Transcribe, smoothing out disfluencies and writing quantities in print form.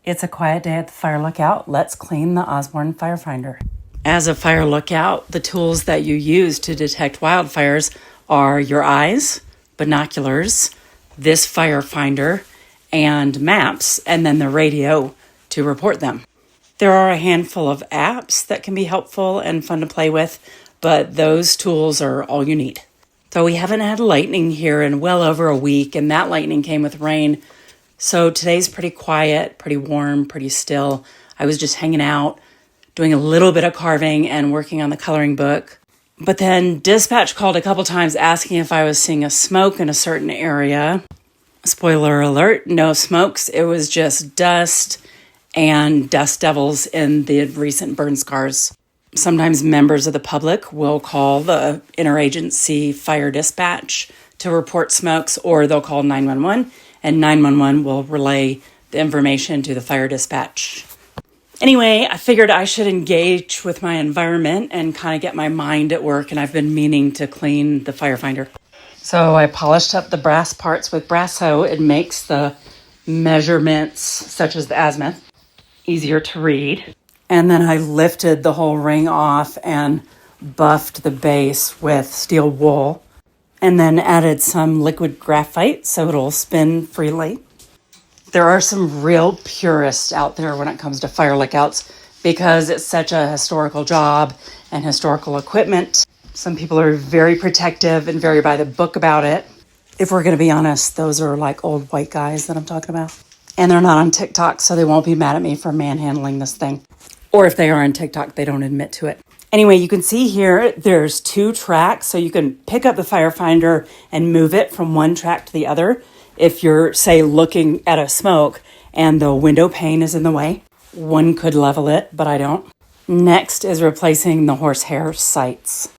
It's a quiet day at the fire lookout. Let's clean the Osborne Firefinder. As a fire lookout, the tools that you use to detect wildfires are your eyes, binoculars, this firefinder, and maps, and then the radio to report them. There are a handful of apps that can be helpful and fun to play with, but those tools are all you need. So we haven't had lightning here in well over a week, and that lightning came with rain. So today's pretty quiet, pretty warm, pretty still. I was just hanging out, doing a little bit of carving and working on the coloring book. But then dispatch called a couple times asking if I was seeing a smoke in a certain area. Spoiler alert, no smokes. It was just dust and dust devils in the recent burn scars. Sometimes members of the public will call the interagency fire dispatch to report smokes, or they'll call 911, and 911 will relay the information to the fire dispatch. Anyway, I figured I should engage with my environment and kind of get my mind at work, and I've been meaning to clean the firefinder. So I polished up the brass parts with Brasso. It makes the measurements, such as the azimuth, easier to read. And then I lifted the whole ring off and buffed the base with steel wool, and then added some liquid graphite so it'll spin freely. There are some real purists out there when it comes to fire lookouts because it's such a historical job and historical equipment. Some people are very protective and very by the book about it. If we're going to be honest, those are like old white guys that I'm talking about. And they're not on TikTok, so they won't be mad at me for manhandling this thing. Or if they are on TikTok, they don't admit to it. Anyway, you can see here, there's 2 tracks, so you can pick up the firefinder and move it from one track to the other. If you're, say, looking at a smoke and the window pane is in the way, one could level it, but I don't. Next is replacing the horsehair sights.